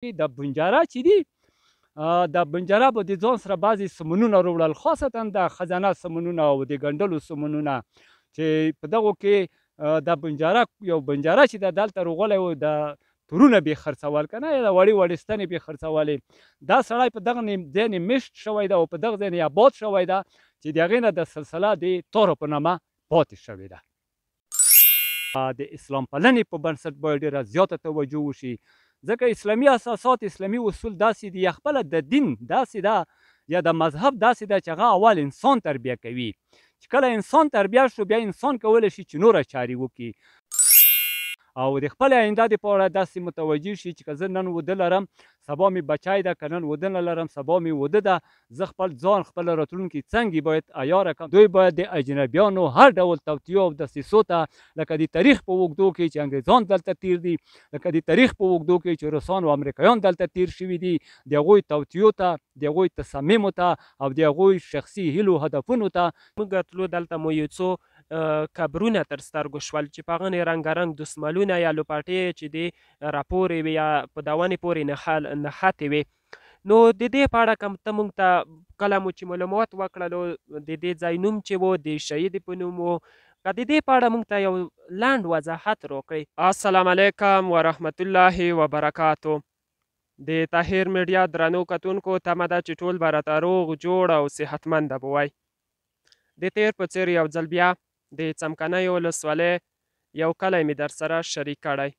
د بنجاره چې دي د بنجاره به د ځان سره بعضې سمنونه راوړل، خاصتا د خزانه سمنونه او د ګنډلو سمنونه چې په دغو کې د بنجاره یو بنجاره چې د دلته راغلی و د تورونه به خرڅول که نه یا د وړې وړې ستنې به خرڅولې. دا سړی په دغه ځای نه میشت شوی ده او په دغه ځای نه آباد شوی ده چې د هغې نه د سلسله د تورو په نامه پاتې شوې ده. د اسلام پالنې په بنسټ باید ډېره زیاته توجه وشي، ځکه اسلامي اساسات اسلامي اصول داسې دي یا خپله د دین داسې ده یا د مذهب داسې ده چې هغه اول انسان تربیه کوي. چې کله انسان تربیه شو بیا انسان کولی شي چې نوره چارې وکړي او د خپل آینده دپاره داسې متوجه شي چې که زه نن واده لرم سبا مې بچی ده، که نن واده نه لرم سبا مې واده ده، زه خپل ځان خپل راتلونکي څنګه باید عیاره کړم. دوی باید د اجنبیانو هر ډول توطیو او دسیسو ته لکه د تاریخ په اوږدو کې چې انګریزان دلته تیر دي، لکه د تاریخ په اوږدو کې چې روسان او امریکایان دلته تیر شوي دي، د هغوی توطیو ته، د هغوی تصامیمو ته او د هغوی شخصي هیلو هدفونو ته. موږ تلو دلته مو یو څو قبرونه تر سترګو شول چې په هغه رنګارنګ دسمالونه یا لوپټې چې دې راپورې وي یا په دونې پورې نښتې وي. نو د دې په اړه ته موږ ته کله مو چې معلومات وکړلو د دې ځای نوم چې و د شهید په نوم و، که د دې په اړه موږ ته یو لنډ وضاحت راکړئ. السلام علیکم ورحمت الله وبرکاتو. د طاهر میډیا درنو کتونکو تمه ده چې ټول به راته روغ جوړ او صحتمنده به وای. د تیر په څېر یو ځل بیا د څمکنیو ولسوالۍ یو کلی مې در سره شریک کړی.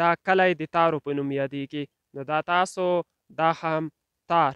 دا کلی د تارو په نوم یادیږي. نو دا تاسو دا هم تار.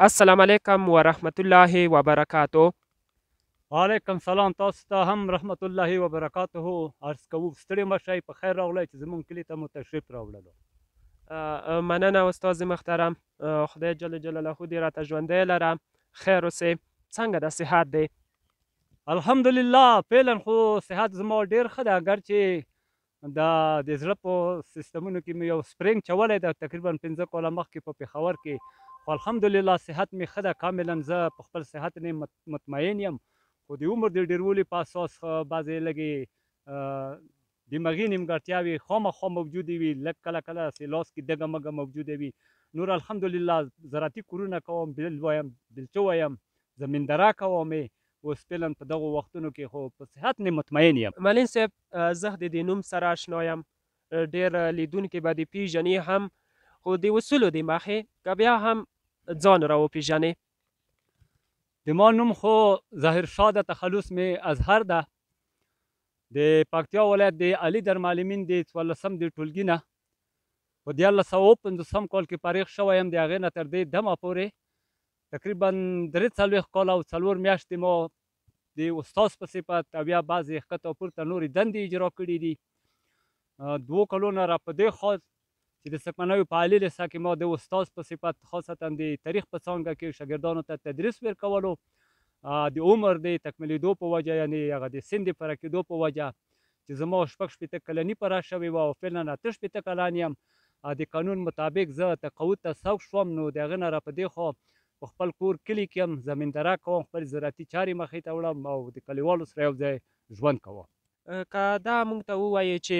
السلام علیکم ورحمت الله وبرکاتو. وعلیکم سلام، تاسو ته هم رحمت الله وبرکاته عرض کوو. ستړي مه شئ، په خیر راغلی چې زموږ کلي ته مو تشریف راوړلو. مننه استاد محترم، خدای جل جلاله دې راته ژوندی لره، خیر اوسې. څنګه د صحت دی؟ الحمدلله فعلا خو صحت زما ډېر ښه ده، اگر چې د زړه په سیستمونو کې مې یو سپرینګ چولی ده تقریبا 5 کاله مخکې په پېښور کې، خو الحمدلله صحت مې ښه ده. کاملا زه په خپل صحت نه مطمئن یم، خو د عمر د ډېرولي په اساس بعضې لږې دماغي نیمګړتیاوې خامخا موجودې وي، لږ کله کله داسې لاس کې دګه مګه موجوده وي. نور الحمدلله زراعتي کورونه کوم، بیل وایم، بیلچه وایم، زمینداره کوم. اوس فعلا په دغو وختونو کې خو په صحت نه مطمئن یم. معلم صاحب، زه د دې نوم سره اشنا یم، ډېر لیدونکي به دې پېژني هم، خو د اصولو د مخې که بیا هم ځان را وپېژنې. د ما نوم خو ظاهرشاه ده، تخلص مې اظهر ده. د پکتیا ولایت د علي در معلمین د 14 د ټولګي نه په 1950 کال کې فارغ شوی یم. د هغې نه تر دې دمه پورې تقریبا 43 کاله او 4 میاشتې ما د استاد په صفت او بیا بعضې ښکته او پورته نورې دندې اجرا کړي دي. 2 کلونه را په دې خاص چې د څمکنیو په عالي لیسه کې ما د استاد په صفت خاصتا د تاریخ په څانګه کې شاګردانو ته تدریس ورکولو. د عمر د تکمیلېدو په وجه، یعنې هغه د سن د پوره کېدو په وجه چې زما 66 کلني پوره شوې وه او فعلا 68 کلن یم، د قانون مطابق زه تقاعد ته سوق شوم، نو د هغه نه را په دې خوا په خپل کور کلي کې یم زمینداره کوم، خپل زراعتي چارې مخې ته وړم او د کلیوالو سره یو ځای ژوند کوم. که دا موږ ته ووایې چې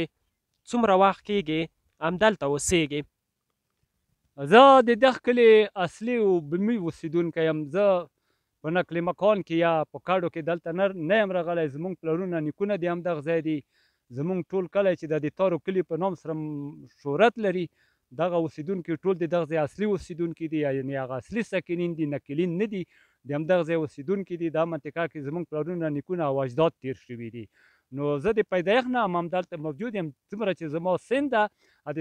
څومره وخت کېږي همدلته اوسېږي؟ زه د دغه کلي اصلي بومي اوسېدونکی یم. زه په نقل مکان کې یا په کاډو کې دلته نه یم راغلی. زموږ پلرونه نیکونه د همدغه ځای دي. زموږ ټول کلی چې د تارو کلي په نام سره شهرت لري، دغه اوسېدونکي ټول د دغه ځای اصلي اوسېدونکي دي، یعنې هغه اصلي ساکنین دي، نقلین نه دي، د همدغه ځای اوسېدونکي دي. دا منطقه کې زموږ پلرونه نیکونه او اجداد تېر شوي دي. نو زه د پیدایښت نه همدلته موجود یم. څومره چې زما سن ده،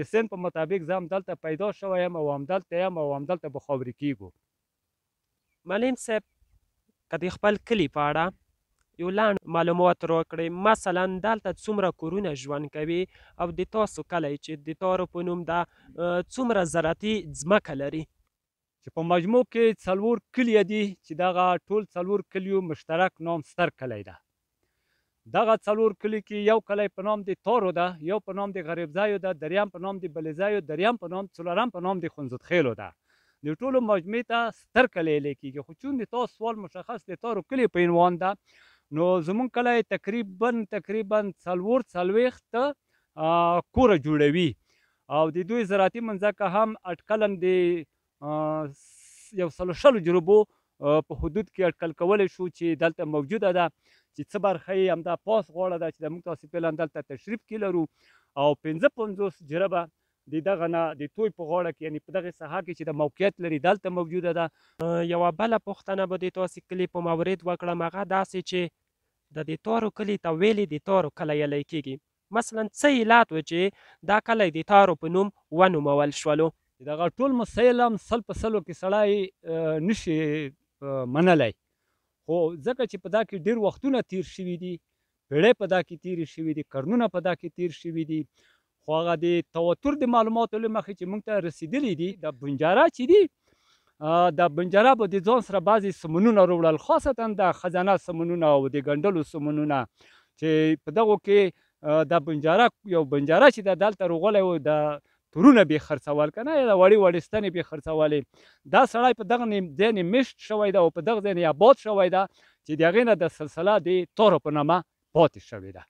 د سن په مطابق زه همدلته پیدا شوی یم او همدلته یم او همدلته به خاورې کېږو. معلم صاحب، که د خپل کلي په اړه یو لنډ معلومات راکړئ، مثلا دلته څومره کورونه ژوند کوي او د تاسو کلی چې د تارو په نوم ده څومره زراعتي ځمکه لري؟ چې په مجموع کې 4 کلي دي چې دغه ټول 4 کلیو مشترک نام ستر کلی ده. دغه 4 کلي کې یو کلی په نام د تارو ده، یو په نام د غریب ځایو ده، دریم په نام د بلې ځایو، څلورم په نام د خنزود خیلو ده. د ټولو مجموعې ته ستر کلی ویلی کېږي. خو چون د تاسو سوال مشخص د تارو کلي په عنوان ده، نو زموږ کلی تقریبا 40 کوره جوړوي او د دوی زراعتي منځکه هم اټکلا د 100 جربو په حدود کې اټکل کولی شو چې دلته موجوده ده، چې څه برخه یې همدا پاس غاړه ده چې د موږ تاسې فعلا دلته تشریف کې لرو، او 55 جربه د دغه نه د توی په غاړه کې، یعنې په دغې ساحه کې چې د موقعیت لري دلته موجوده ده. یوه بله پوښتنه به د تاسې کلي په مورد وکړم، هغه داسې چې د تارو کلي ته ویلې د تارو کلی ویلی کېږي. مثلا څه علت و چې دا کلی د تارو په نوم ونومول شولو؟ دغه ټول مسایل هم 100% کې سړی نشي منلی، خو ځکه چې په دا کې ډېر وختونه تیر شوي دي، پیړۍ په دا کې تیرې شوي دي، قرنونه په دا کې تیر شوي دي، خو هغه د تواتر د معلوماتو له مخې چې موږ ته رسېدلي دي، د بنجاره چې دي، د بنجاره به د ځان سره بعضې سمنونه راوړل، خاصتا د خزانه سمنونه او د ګنډلو سمنونه، چې په دغو کې د بنجاره یو بنجاره چې ده دلته راغلی و، د تورونه به خرڅول که نه، یا د وړې وړې ستنې به خرڅولې. دا سړی په دغه ځای نه میشت شوی ده او په دغه ځای نه آباد شوی ده، چې د هغې نه د سلسله د تارو په نامه پاتې شوې ده.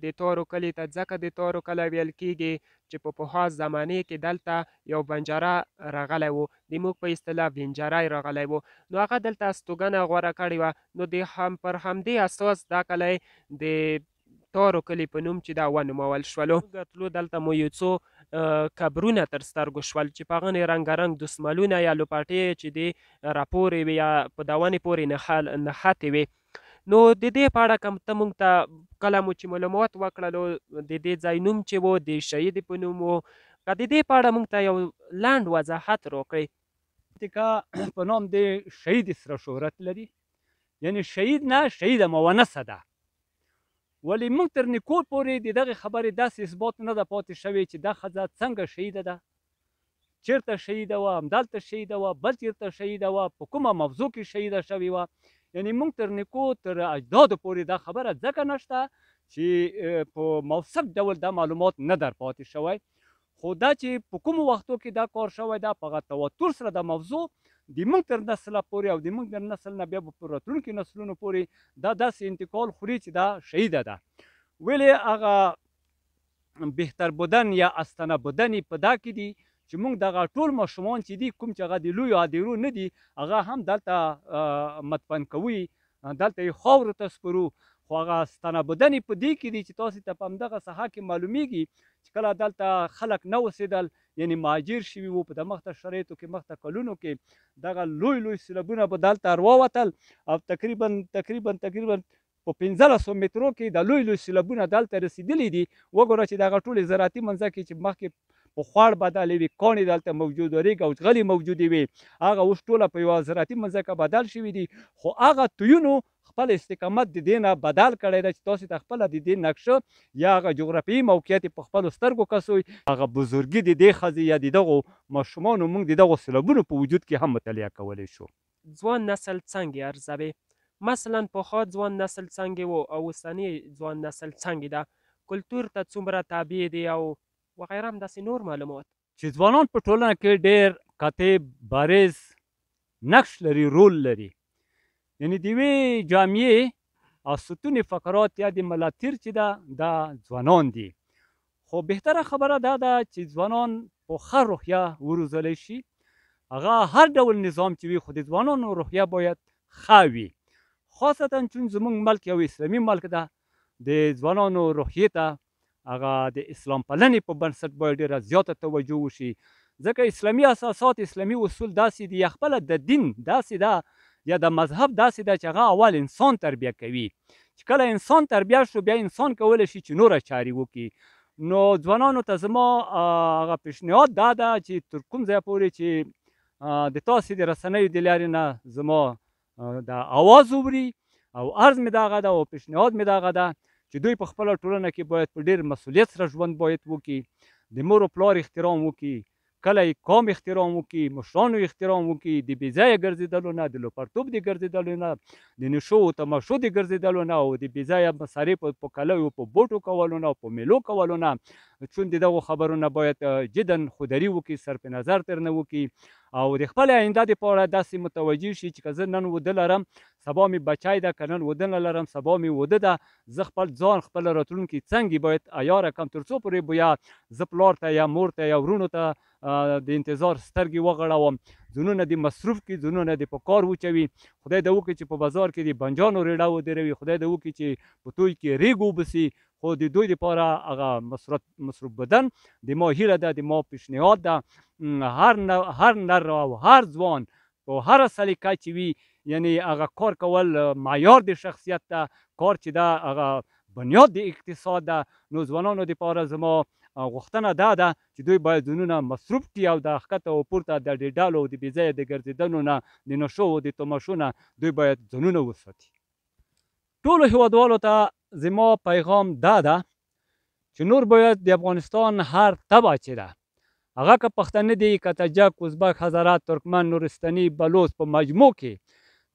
د تارو کلي ته ځکه د تارو کلی ویل کېږي چې په پخوا زمانې کې دلته یو بنجاره راغلی و، د موږ په اصطلاح بنجری راغلی و، نو هغه دلته استوګنه غوره کړې وه، نو پر همدې اساس دا کلی د تارو کلي په نوم چې دا ونومول شولو. تلو دلته مو یو څو قبرونه تر سترګو شول چې په هغه رنګارنګ دسمالونه یا لوپټې چې د راپورې وې یا په دونې پورې نښتې وې. نو د دې په اړه که ته موږ ته کله مو چې معلومات وکړلو د دې ځای نوم چې و د شهید په نوم و، که د دې په اړه موږ ته یو لنډ وضاحت راکړئ. منطقه په نام د شهید سره شهرت لري، یعنې شهید نه شهیده مونثه ده، ولې موږ تر نیکو پورې د دغې خبرې داسې اثبات نه ده پاتې شوی چې دا ښځه څنګه شهیده ده، چېرته شهیده وه، همدلته شهیده وه، بل چېرته شهیده وه، په کومه موضوع کې شهیده شوې وه. یعنې موږ تر نیکو تر اجدادو پورې دا خبره ځکه نشته چې په موثق ډول دا معلومات نه در پاتې شوی. خو دا چې په کومو وختو کې دا کار شوی ده، په هغه تواتر سره دا موضوع د موږ تر نسله پورې او د موږ تر نسل نه بیا به په راتلونکي نسلونو پورې دا داسې انتقال خوري چې دا شهیده ده. ولې هغه بهتر بودن یا استنه بودن په دا کې دي چې موږ دغه ټول ماشومان چې دي، کوم چې هغه د لویو هدیرو نه دي، هغه هم دلته مدفن کوي، دلته یې خاورو ته سپرو. خو هغه ستنبودنې په دې کې دي چې تاسې ته په همدغه ساحه کې معلومیږي چې کله دلته خلک نه اوسېدل، یعنې مهاجر شوي وو، په د مخته شرایطو کې مخته کلونو کې دغه لوی سیلابونه به دلته راووتل او تقریبا په 1500 مترو کې د لوی سیلابونه دلته رسېدلي دي. وګوره چې دغه ټولې زراعتي منځکې چې مخکې په خوړ بدلې وي، کاڼې دلته موجود وې، ریګ او غلې موجودې وې، هغه اوس ټوله په یوه زراعتي منځکه بدل شوي دي. خو هغه تویونو خپل استقامت د دې نه بدل کړی ده چې تاسې ته خپله د دې نقشه یا هغه جغرافیایي موقعیت په خپلو سترګو کسوئ. هغه بزرګي د دې ښځې یا د دغو ماشومانو موږ د دغو سیلابونو په وجود کې هم مطالعه کولی شو. ځوان نسل څنګه ارزوي؟ مثلا پخوا ځوان نسل څنګه و او اوسنی ځوان نسل څنګه ده؟ کلتور ته څومره تابع دی او وغیره همداسې نور معلومات؟ چې ځوانان په ټولنه کې ډېر کاتب بارز نقش لري، رول لري. یعنی د یوې جامعې او ستون فقرات یا د ملاتیر چې ده دا ځوانان دي. خو بهتره خبره دا ده چې ځوانان په ښه روحیه وروزلی شي. هغه هر ډول نظام چې وي خو د ځوانانو روحیه باید ښه وي. خاصتا چون زموږ ملک یو اسلامي ملک ده، د ځوانانو روحیې ته هغه د اسلام پالنې په بنسټ باید ډېره زیاته توجه وشي، ځکه اسلامي اساسات، اسلامي اصول داسې دي، یا خپله د دین داسې ده یا د مذهب داسې ده چې هغه اول انسان تربیه کوي. چې کله انسان تربیه شو بیا انسان کولی شي چې نوره چارې وکړي. نو ځوانانو ته زما هغه پیشنهاد دا ده چې تر کوم ځایه پورې چې د تاسې د رسنیو د لارې نه زما د اواز ووري او عرض مې دغه ده او پیشنهاد مې دغه ده چې دوی په خپله ټولنه کې باید په ډېر مسؤلیت سره ژوند باید وکړي، د مور او پلار احترام وکړي، کله یې قوم احترام وکړي، مشرانو احترام وکړي، د بې ځایه ګرځېدلو نه، د لوپرتوب د ګرځېدلو نه، د نشو او تماشو د ګرځېدلو نه او د بې ځایه مصارفو په کلیو په بوټو کولو نه او په میلو کولو نه، چون د دغو خبرو نه باید جدا خودري وکړي، صرف نظر ترنه وکړي او د خپل آینده دپاره داسې متوجه شي چې که زه نن واده لرم سبا مې بچی ده، که نن واده نه لرم سبا مې واده ده، زه خپل ځان خپل راتلونکي څنګه باید عیاره کړم تر څو پورې به یا زه پلار ته یا مور ته یا ورونو ته د انتظار سترګې وغړوم، ځونونه دې مصروف کړي، ځونونه دې په کار وچوي. خدای دې وکړي چې په بازار کې د بنجانو ریډه ودروي، خدای دې وکړي چې په توی کې ریګ وبسي، خو د دوی دپاره هغه مصروف بدن د ما هیله ده، د ما پیشنهاد ده هر نر او هر ځوان په هره سلیقه چې وي یعنی هغه کار کول معیار د شخصیت ده، کار چې ده هغه بنیاد د اقتصاد ده. نو ځوانانو دپاره زما غوښتنه دا ده چې دوی باید ځانونه مصروف کړي او د ښکته او پورته د ډیډالو او د بې ځایه د ګرځېدنو نه، د نشو او د تماشو نه دوی باید ځانونه وساتي. ټولو هیوادوالو ته زما پیغام دا ده چې نور باید د افغانستان هر تبع چې ده هغه که پښتانه دي، که تاجک، ازبک، حضرات، ترکمن، نورستاني، بلوچ په مجموع کې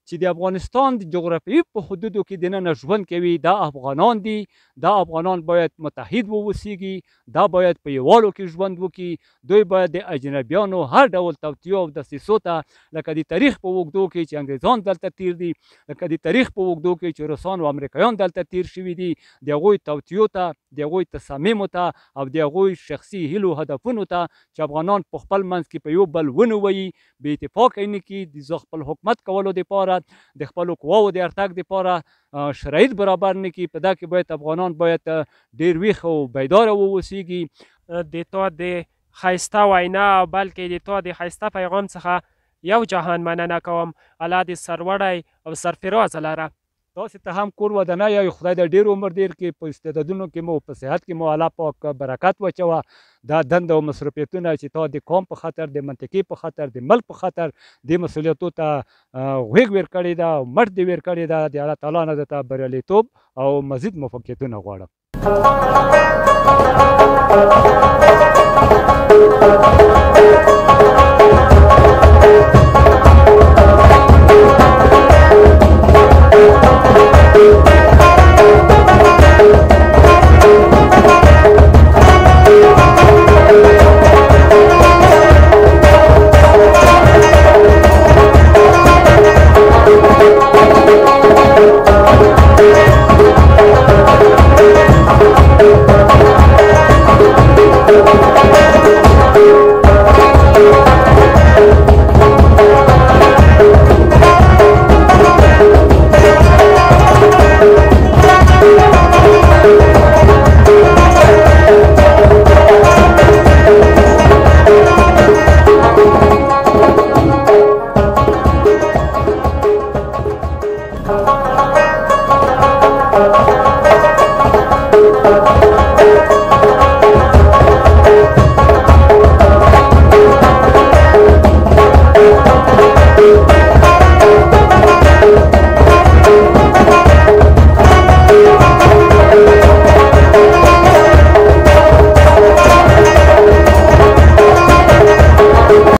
چې د افغانستان د جغرافیوي په حدودو کې دننه ژوند کوي دا افغانان دي. دا افغانان باید متحد واوسیږي، دا باید په یووالو کې ژوند وکړي. دوی باید د اجنبیانو هر ډول توطیو او دسیسو ته لکه د تاریخ په اوږدو کې چې انګریزان دلته تیر دي، لکه د تاریخ په اوږدو کې چې روسان او امریکایان دلته تیر شوي دي، د هغوی توطیو ته، د هغوی تصامیمو ته او د هغوی شخصي هیلو هدفونو ته چې افغانان په خپل منځ کې په یو بل ونه ویي، بې اتفاقه نه کړي، د خپل حکومت کولو دپاره د خپلو قواو د ارتګ دپاره شرایط برابر نه کړي. په دا کې باید افغانان باید ډېر ویښ او بیداره واوسیږي. د تا د ښایسته وینا بلکې د تا د ښایسته پیغام څخه یو جهان مننه کوم. الله دې سرلوړی او سرفراز لره. تاسې ته هم کور ودانه یا خدای د ډېر عمر ډېر کړي، په استعدادونو کې مو په صحت کې مو الله پاک برکت واچوه. دا دنده او مصروفیتونه چې تا د قوم په خاطر، د منطقې په خاطر، د ملک په خاطر دې مسؤلیتو ته غوږ ویر کړې ده او مټ دې ویر کړې ده، د الله تعالی نه درته بریالیتوب او مزید موفقیتونه غواړم.